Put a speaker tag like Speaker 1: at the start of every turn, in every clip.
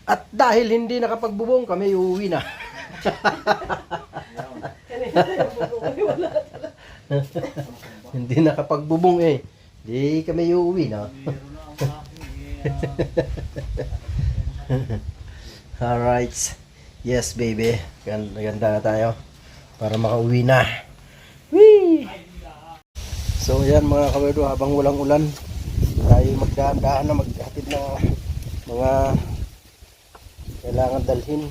Speaker 1: At dahil hindi nakapagbubong, kami uuwi na. Hindi nakapagbubong eh. Di kami uuwi na. Alright. Yes, baby. Ganda na tayo. Para makauwi na. Whee! So, yan mga kawerdo, habang walang ulan, tayo magdahan-dahan na maghatid ng mga kailangan dalhin.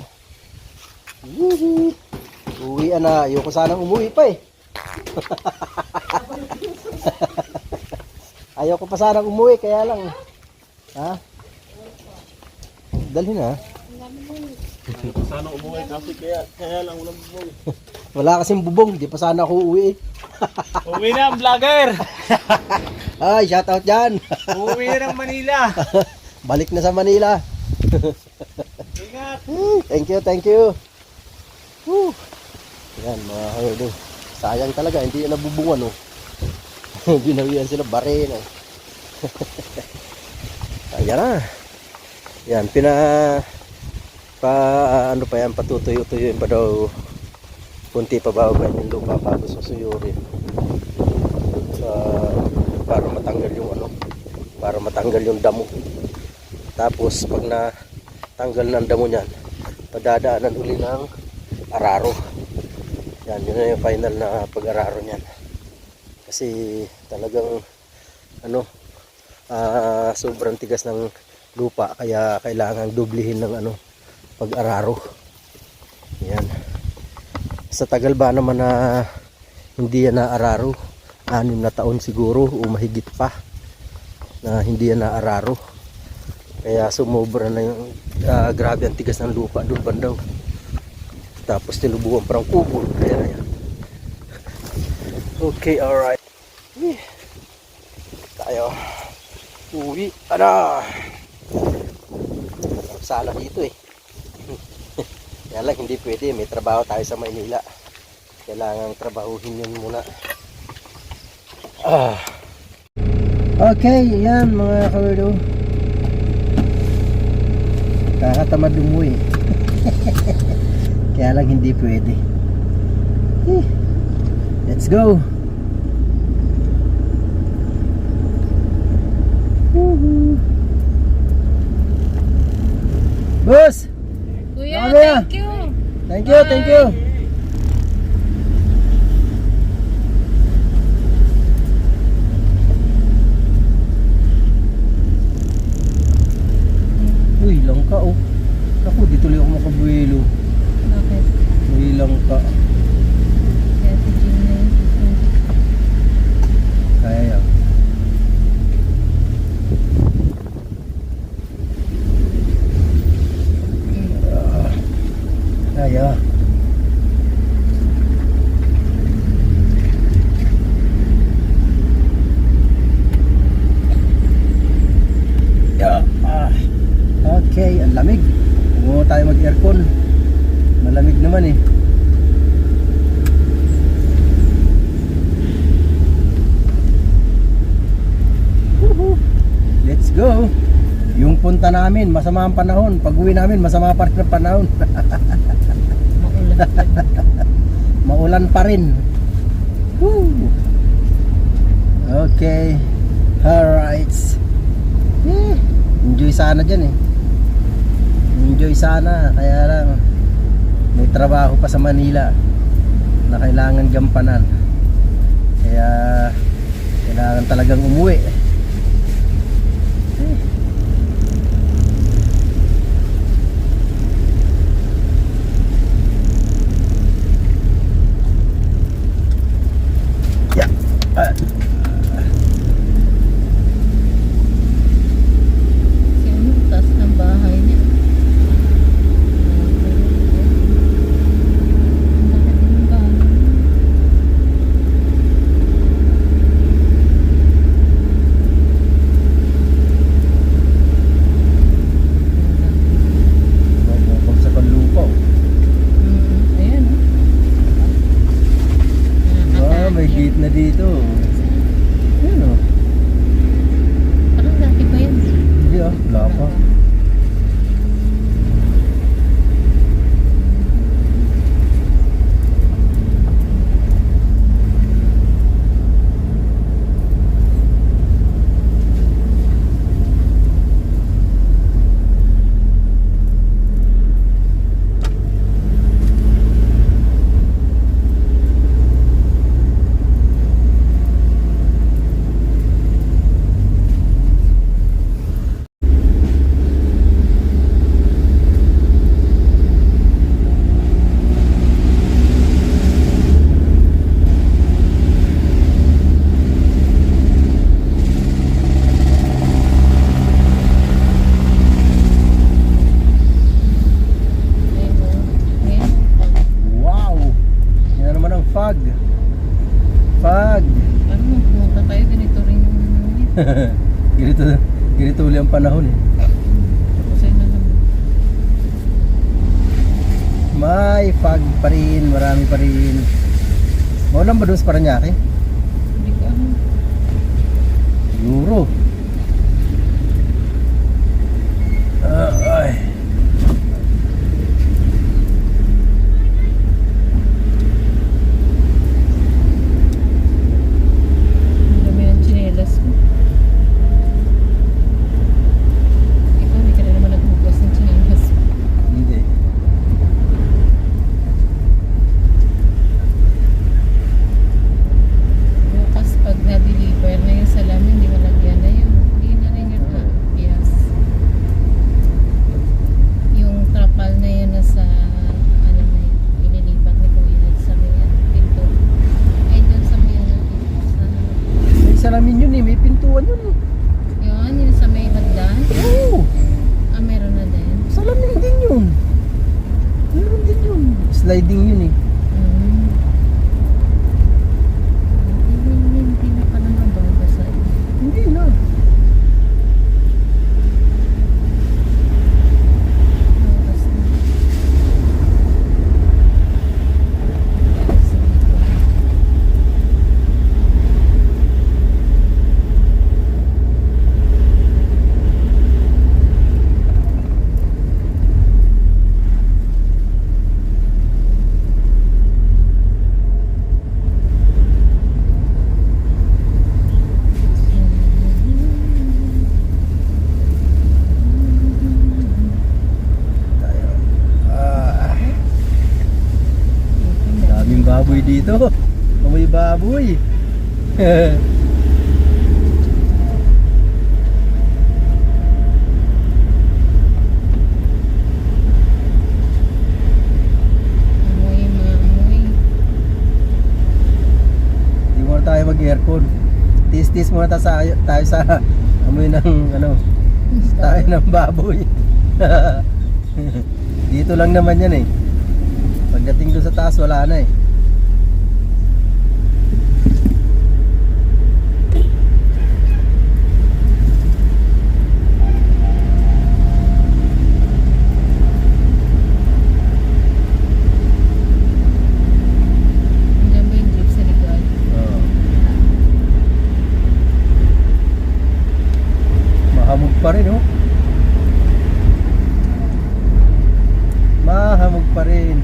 Speaker 1: Uwian na. Ayoko sanang umuwi pa eh. Ayoko pa sanang umuwi, kaya lang. Ha? Dalhin ha.
Speaker 2: Sana umuwi kasi kaya lang walang bubong.
Speaker 1: Wala kasing bubong, di pa sana ako uuwi.
Speaker 2: Uwi na ang vlogger!
Speaker 1: Ay, shout out dyan.
Speaker 2: Uwi na ng Manila.
Speaker 1: Balik na sa Manila.
Speaker 2: Ingat!
Speaker 1: Thank you. Woo. Yan mga kawerdo. Sayang talaga, hindi na nabubungan oh. Binawian sila, bare na. Ayan na. Yan, ano pa yan, patutuyo-tuyuin pa daw. Kunti pa ba yung lupa bago susuyurin. Para matanggal yung para matanggal yung damo. Tapos pag natanggal ng damo niyan, padadaanan uli ng araro. Yan, yun na yung final na pag-araro niyan. Kasi talagang sobrang tigas ng lupa, kaya kailangan dublihin ng pag-araro. Yan. Sa tagal ba naman na hindi yan naararo, 6 na taon siguro o mahigit pa na hindi yan naararo. Kaya sumobra na yung grabe ang tigas ng lupa doon bandaw. Tapos tinubuan parang kubol. Kaya yan. Okay, alright. Tayo. Uwi. Ada. Sala dito eh. Yan lang, hindi pwede. May trabaho tayo sa Maynila. Kailangang trabahuhin yun muna. Okay, yan mga kawerdo. Kakatamad umuwi. Kaya lang hindi pwede. Let's go. Boss!
Speaker 3: Kuya,
Speaker 1: Ano yan?
Speaker 3: thank you.
Speaker 1: Thank you. Uy, langka oh. Ako, di tuloy ako makabuelo.
Speaker 3: Bakit?
Speaker 1: May langka.
Speaker 3: Kaya si Jim na yun.
Speaker 1: Kaya yan. Kaya. Okay, ang lamig. Huwag tayo mag-aircon. Malamig naman eh. Let's go. Yung punta namin, masama ang panahon. Pag uwi namin, masama pa rin ang panahon. Maulan pa rin. Woo. Okay. Alright. Enjoy sana dyan eh. Enjoy sana. Kaya lang may trabaho pa sa Manila na kailangan gampanan. Kaya kailangan talagang umuwi.
Speaker 3: Sino taas ng bahay niya? Ang laki ng bahay.
Speaker 1: Ganito, ganito uli ang panahon eh.
Speaker 3: Tapos ay na naman.
Speaker 1: May fog pa rin, marami pa rin. Maulan ba doon sa Paranaque?
Speaker 3: Hindi ko ano.
Speaker 1: Siguro. Ay.
Speaker 3: Ang dami ng tsinelas ko. Ikaw, hindi ka na naman naghugas ng tsinelas.
Speaker 1: Hindi.
Speaker 3: Bukas pag na-deliver na yung salamin, hindi malagyan na yun. Hindi na rin yun yes. Yung trapal na yun nasa ano na yun, inilipat ni Kuya sa may pinto. Ay, doon sa may ano, sa
Speaker 1: May salamin yun eh, may pintuan yun eh.
Speaker 3: yun sa may hagdan.
Speaker 1: Oo,
Speaker 3: Ah, meron na din.
Speaker 1: salamin din yun. Meron din yun. Sliding yun eh.
Speaker 3: Mm. Hindi na pala mababasa.
Speaker 1: Hindi na.
Speaker 3: Bukas na. Kaya sa likod.
Speaker 1: Ah, daming baboy dito. Amoy baboy.
Speaker 3: Amoy, maamoy.
Speaker 1: Hindi muna tayo mag-aircon. Tis-tis muna tayo sa amoy ng ano, tayo ng baboy. Dito lang naman yan eh. Pagdating doon sa taas wala na eh.
Speaker 3: Hanggang ba yung jeep sa likod?
Speaker 1: Oo. Mahamog pa rin oh. Mahamog pa rin.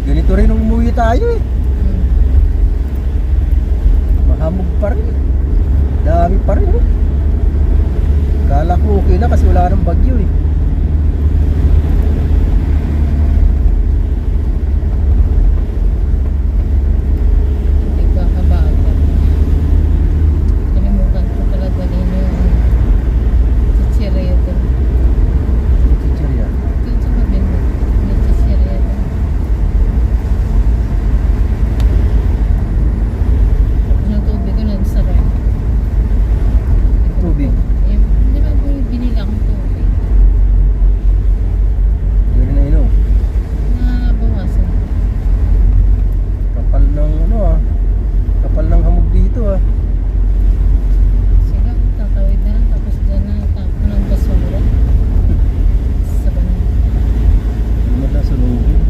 Speaker 1: Ganito rin nung umuwi tayo eh. Mahamog pa rin. Dami pa rin oh. Kala ko okay na kasi wala nang bagyo eh.
Speaker 3: Hindi ba kabagat? Kalimutan ko talaga din yung chichirya doon.
Speaker 1: Chichirya.
Speaker 3: Doon sa kabinat. May chichirya doon. Ang tubig ko nagsarap.
Speaker 1: Tubig.
Speaker 3: Eh, di ba kung binili akong tubig?
Speaker 1: Hindi na inom.
Speaker 3: Nabawasan.
Speaker 1: Kapal ng ano ah. Kapal ng hamog dito ah.
Speaker 3: Sila, tatawid na lang tapos dyan na tapo ng basura. Sa banan.
Speaker 1: Hindi mo na sunugin.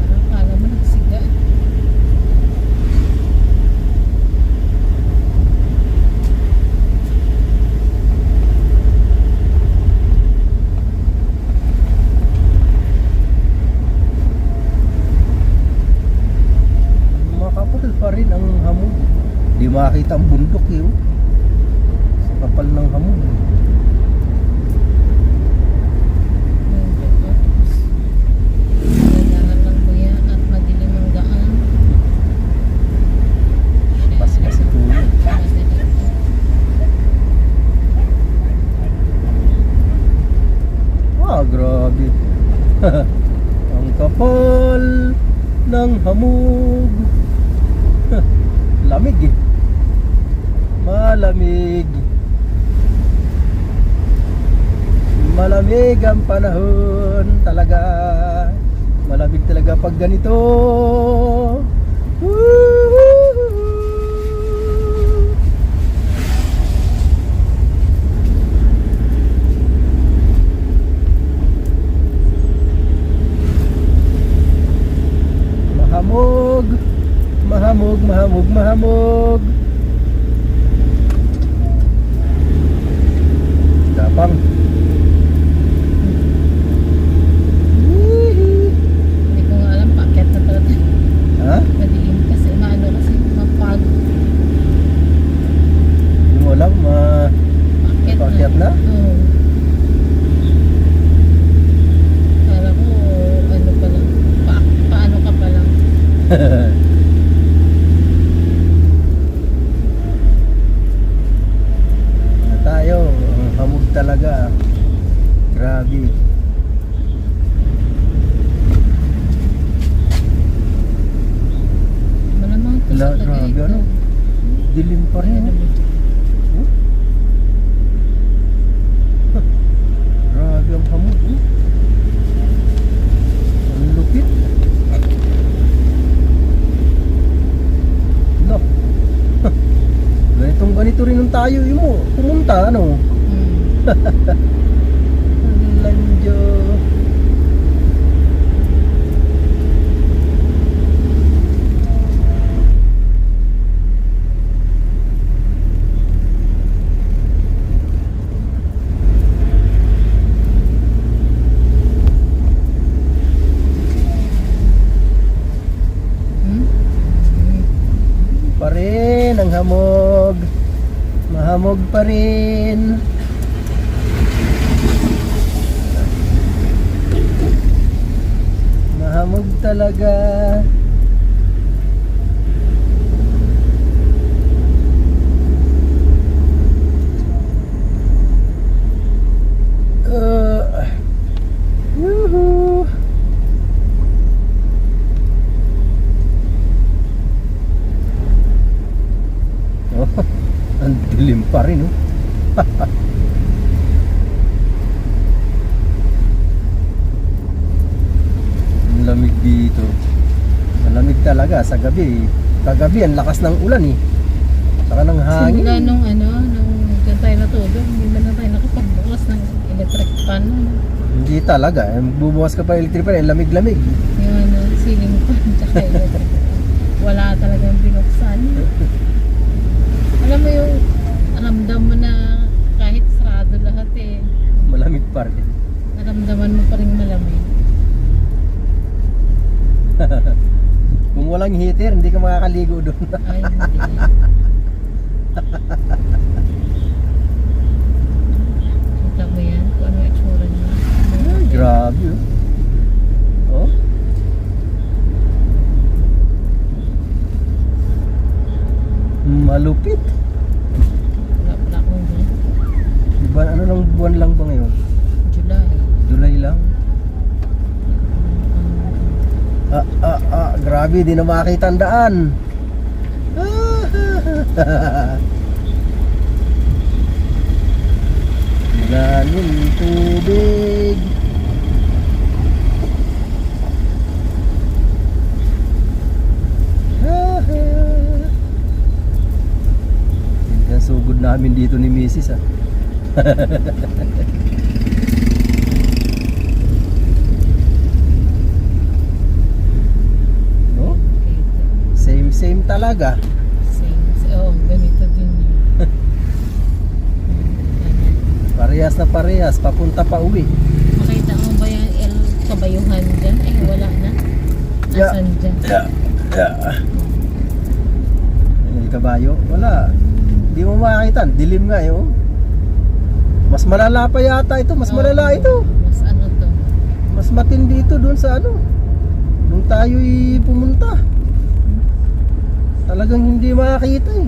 Speaker 3: Parang kala mo nagsiga.
Speaker 1: Makapal pa rin ang hamog. Di makita ang bundok eh oh. Sa kapal ng hamog.
Speaker 3: Nagdahan lang kuya at madilim ang daan.
Speaker 1: Paspas ito yun.
Speaker 3: Madilim.
Speaker 1: Ah, grabe. Ang kapal. hamog. Lamig eh. Malamig. Malamig ang panahon talaga. Malamig talaga pag ganito. Woo! Mahamog. Mahamog, mahamog, mahamog. Gapang.
Speaker 3: Hindi ko nga alam, paakyat na pala tayo.
Speaker 1: Ha?
Speaker 3: Madilim kasi, maano kasi, mapag.
Speaker 1: Hindi mo alam, paakyat na?
Speaker 3: Oo. Kala ko, ano pa lang, paano ka pa lang.
Speaker 1: Na tayo, ang hamog talaga. Grabe.
Speaker 3: Malamang ito sa
Speaker 1: Grabe,
Speaker 3: Tagaytay.
Speaker 1: ano? Dilim pa rin.
Speaker 3: Ano
Speaker 1: oh.
Speaker 3: ba?
Speaker 1: Oh. Grabe ang hamog. Oh. Ang lupit. No. Ganito rin ang tayo mo. Pumunta ano. Lanjo. Pa rin ang hamog. Mahamog pa rin. Mahamog talaga. Woohoo. Oh, ang dilim pa rin oh. Ang lamig dito. Malamig talaga sa gabi. Kagabi ang lakas ng ulan eh. Saka ng hangin.
Speaker 3: Simula nung dyan tayo natulog, hindi man na tayo nakapagbukas ng electric fan.
Speaker 1: Hindi talaga. Bubukas ka pa electric fan, lamig-lamig.
Speaker 3: Yung ceiling fan, tsaka electric fan. Wala talagang binuksan. Alam mo yung ramdam mo na kahit sarado lahat eh,
Speaker 1: Malamig pa rin.
Speaker 3: naramdaman mo pa rin malamig.
Speaker 1: Kung walang heater, hindi ka makakaligo doon.
Speaker 3: Ay, hindi. Kita mo yan, kung ano yung itsura niya.
Speaker 1: Grabe oh. Oh. Malupit.
Speaker 3: Wala pala akong doon.
Speaker 1: Diba, ano lang buwan lang ba ngayon?
Speaker 3: July.
Speaker 1: July lang. Grabe, di na makakita ang daan. Galing tubig. Yan sugod namin dito ni Mrs. ah. No? Same talaga.
Speaker 3: Same. Oo, ganito din yun.
Speaker 1: Parehas na parehas, papunta pa uwi.
Speaker 3: Makita mo ba yung El Kabayuhan dyan? Eh, wala na. Asan dyan?
Speaker 1: El Caballo, wala. Hindi mo makakita, dilim nga yun. Mas malala pa yata ito, mas malala ito.
Speaker 3: Mas ano to?
Speaker 1: Mas matindi ito doon sa ano. Nung tayo'y pumunta. Talagang hindi makakita eh.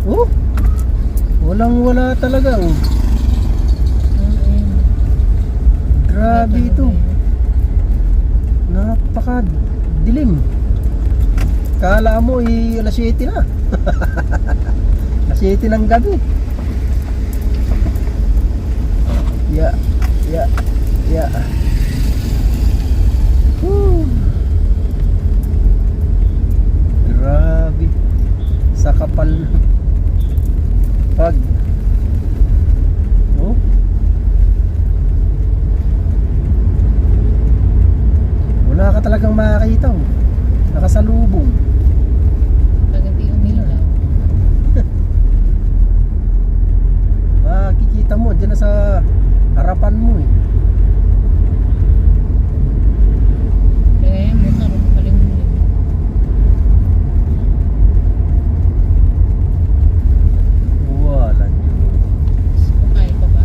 Speaker 1: Oh. Walang-wala talaga oh.
Speaker 3: Ayun.
Speaker 1: Grabe ito. Napaka dilim. Kala mo alas 7 na. Alas 7 ng gabi. Ya. Grabe. Sa kapal. Pag. Oh. Wala ka talagang makakita. Oh. Nakasalubong.
Speaker 3: Pag hindi umilaw.
Speaker 1: Makikita mo dyan na sa harapan mo eh.
Speaker 3: Kaya yung motor, paling-paling.
Speaker 1: Wala Diyos.
Speaker 3: Kaya pa ba?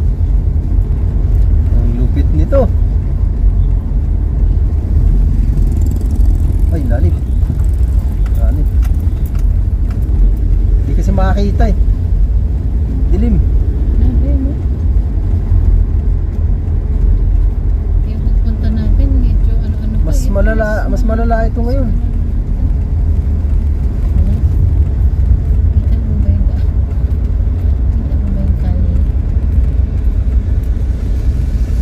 Speaker 1: Ang lupit nito. Ay, lalim. Lalim. Hindi kasi makakita eh. Dilim.
Speaker 3: Grabe mo. Yung pagpunta natin, medyo ano-ano pa.
Speaker 1: Mas malala ito ngayon.
Speaker 3: Kita mo ba yung kali?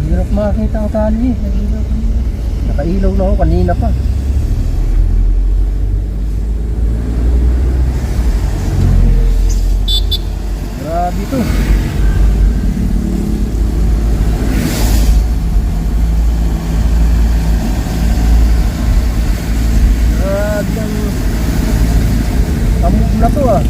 Speaker 1: Hirap makakita ang tali eh.
Speaker 3: Nag-ilaw ka mo.
Speaker 1: Nakailaw na ako kanina pa. Grabe ito. Grabe ang amog na to ah.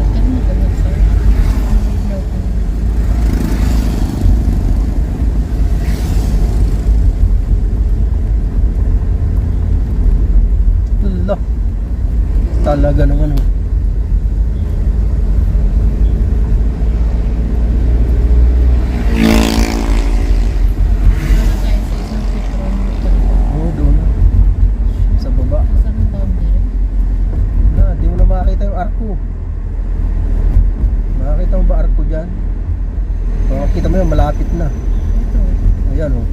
Speaker 3: Ano mo ba yun, sir? Nag-ilaw ka mo.
Speaker 1: Allah. Talaga naman oh.
Speaker 3: Wala tayo sa isang petrol motor.
Speaker 1: Oh, doon. Sa baba.
Speaker 3: Saan ang boundary?
Speaker 1: Di mo na makakita yung arko. Makakita mo ba arko dyan? Makakita mo yun, malapit na.
Speaker 3: Ito.
Speaker 1: Ayan oh.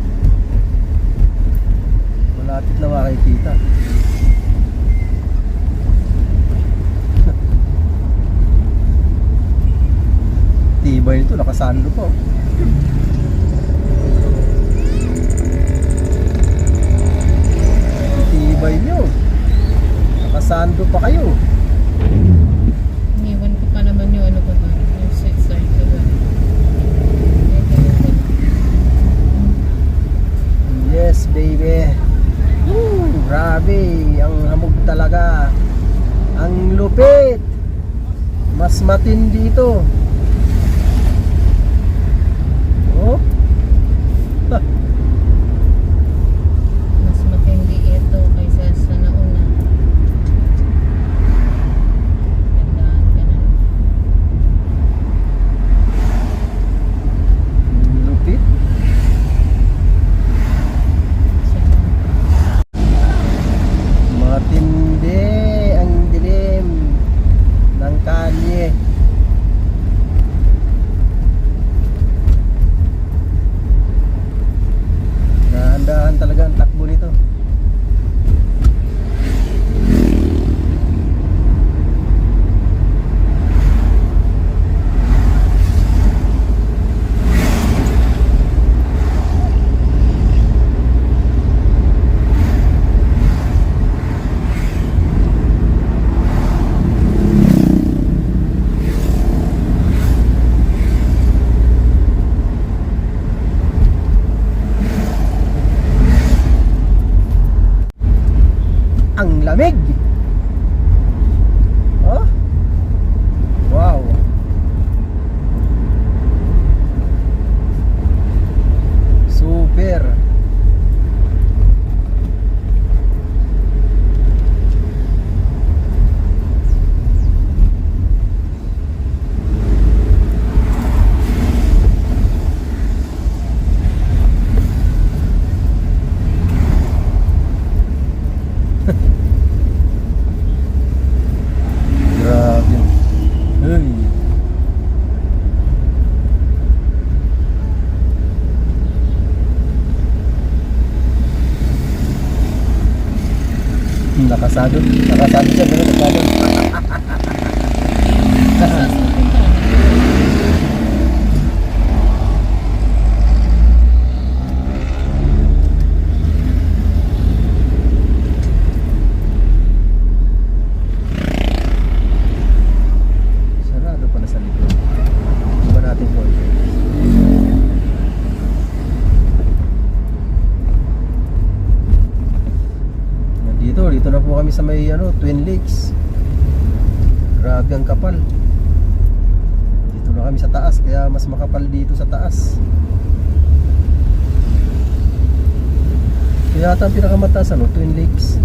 Speaker 1: Malapit na makikita. Tibay nito, nakasando pa oh. Tibay nyo. Nakasando pa kayo.
Speaker 3: Iniwan ko pa naman yung ano ko doon. Yung sweet side ko doon.
Speaker 1: Yes, baby. Woo, grabe. Ang hamog talaga. Ang lupit. Mas matindi ito. Oh.
Speaker 3: Mas matindi ito kaysa sa nauna. Gandaan ka na.
Speaker 1: Lupit. Matindi ang dilim ng kalye. Nakasagod siya, pero nakasagod.
Speaker 3: Saan sa punta?
Speaker 1: Sarado pala sa likod. Iba natin po. Dito na po kami sa may Twin Lakes. Grabe ang kapal. Dito na kami sa taas, kaya mas makapal dito sa taas. Kaya ata ang pinakamataas Twin Lakes.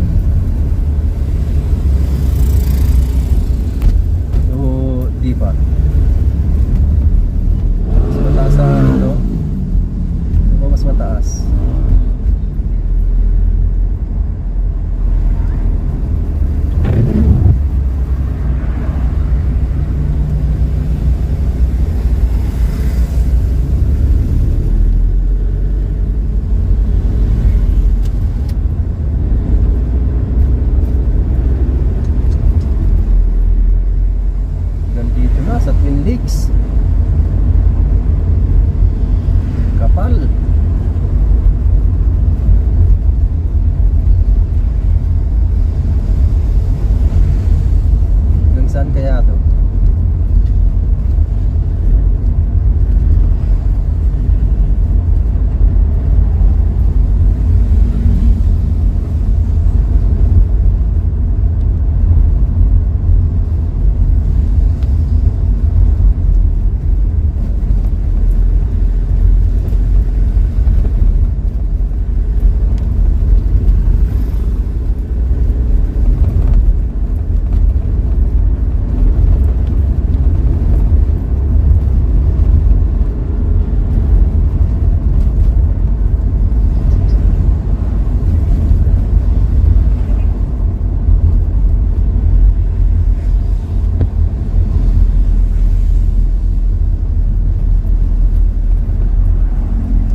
Speaker 1: O di pa. Mas mataas sa ito. Ito ba mas mataas? Nandito na sa Twin Lakes. Kapal. Hanggang saan kaya to?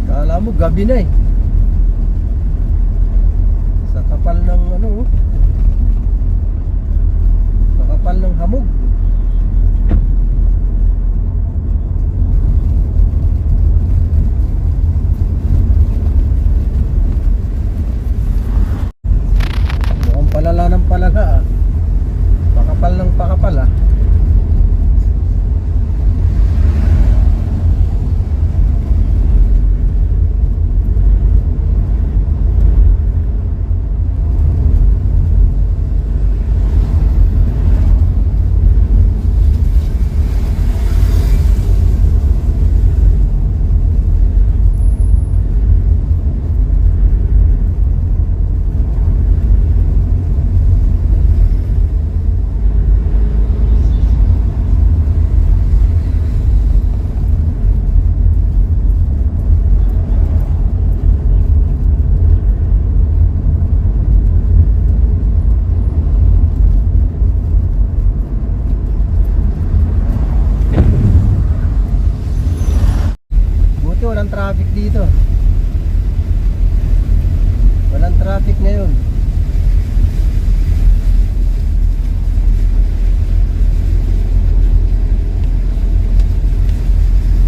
Speaker 1: Kala mo gabi na eh. Sa kapal ng sa kapal ng hamog. Mukhang palala ng palaga ah. Pakapal ng pakapal ah. Walang traffic dito. Walang traffic ngayon.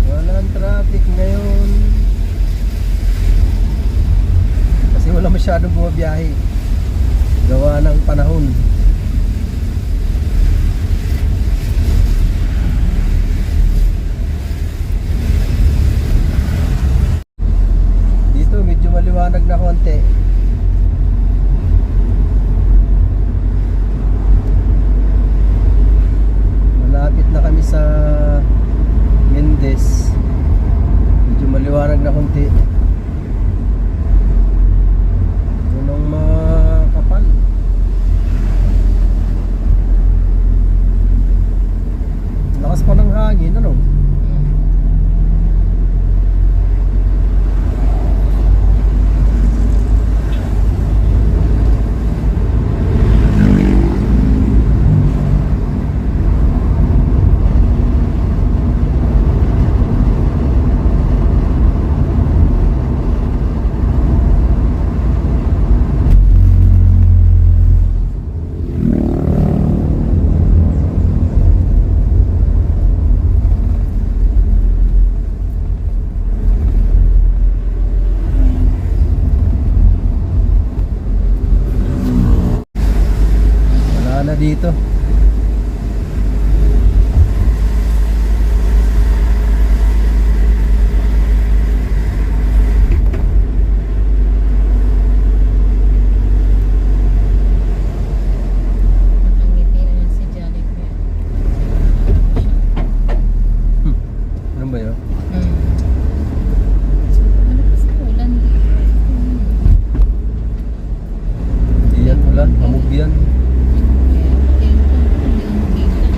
Speaker 1: Walang traffic ngayon. Kasi wala masyadong bumabiyahe. Gawa ng panahon. Medyo maliwanag na konti. Malapit na kami sa Mendez. Medyo maliwanag na konti. Unang makapal. Lakas pa ng hangin, ano? dito.
Speaker 3: Nakangiti na yan si Jollibee.
Speaker 1: Ano ba yun?
Speaker 3: Ano pa sa ulan dito?
Speaker 1: Hindi yan ulan, hamog yan.
Speaker 3: Kaya pati yung hindi ko makita.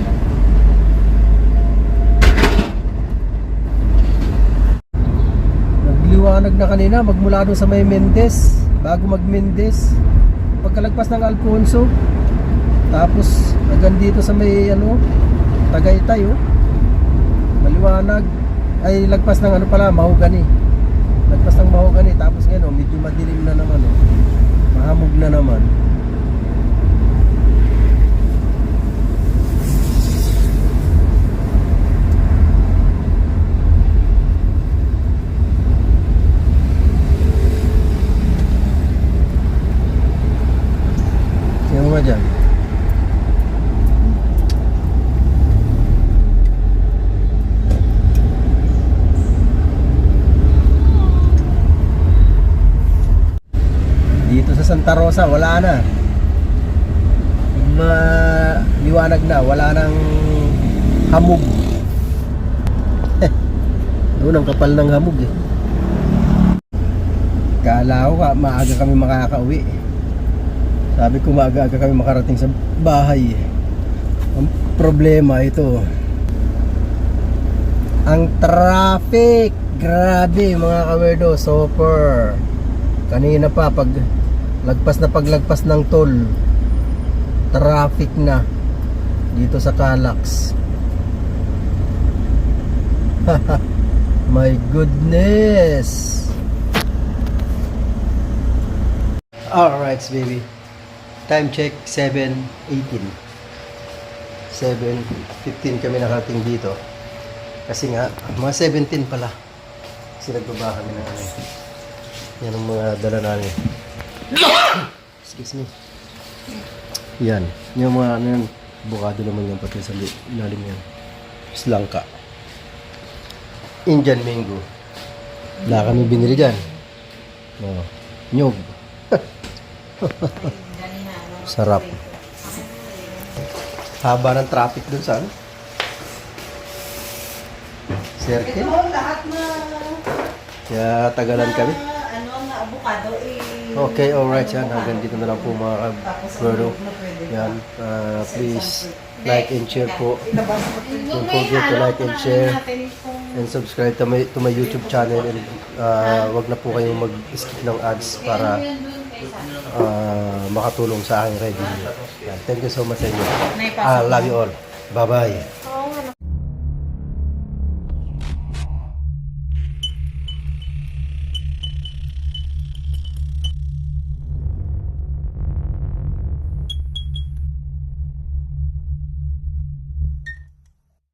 Speaker 1: Nagliwanag na kanina, magmula doon sa may Mendez, bago mag Mendez, pagkalagpas ng Alfonso, tapos hanggang dito sa may ano, Tagaytay, oh. Maliwanag. Ay, lagpas ng ano pala, Mahogany. Lagpas ng Mahogany, tapos ngayon, oh, medyo madilim na naman, oh. Mahamog na naman. Sino nga dyan? Dito sa Santa Rosa, wala na. Liwanag na, wala nang hamog. Doon ang kapal ng hamog eh. Kala ko maaga kami makakauwi. Sabi ko maaga-aga kami makarating sa bahay. Ang problema ito, ang traffic. Grabe mga kawerdo, super. Kanina pa paglagpas ng toll, traffic na dito sa Calax. My goodness. Alright baby, time check 7:18. 7:15 kami nakarating dito. Kasi nga mga 17 pala. Kasi nagbaba kami ng ano. Yan ang mga dala namin. Excuse me. Yan. Yung mga ano yan. Bukado naman yan pati sa ilalim yan. Slangka. Indian mango. Wala kami binili dyan. Oh, nyog. Sarap. Haba ng traffic dun sa ano? Circle.
Speaker 4: Ito lahat na
Speaker 1: Kaya tagalan kami.
Speaker 4: ano na avocado
Speaker 1: Okay, alright yan. Hanggang dito na lang po mga kabro.
Speaker 4: na pwede.
Speaker 1: Yan. Please like and share po.
Speaker 4: Ilabas mo ito.
Speaker 1: Don't forget to like and share and subscribe to my YouTube channel. And wag na po kayong mag-skip ng ads para makatulong sa aking revenue. Yan. Thank you so much sa inyo. Love you all. Bye-bye.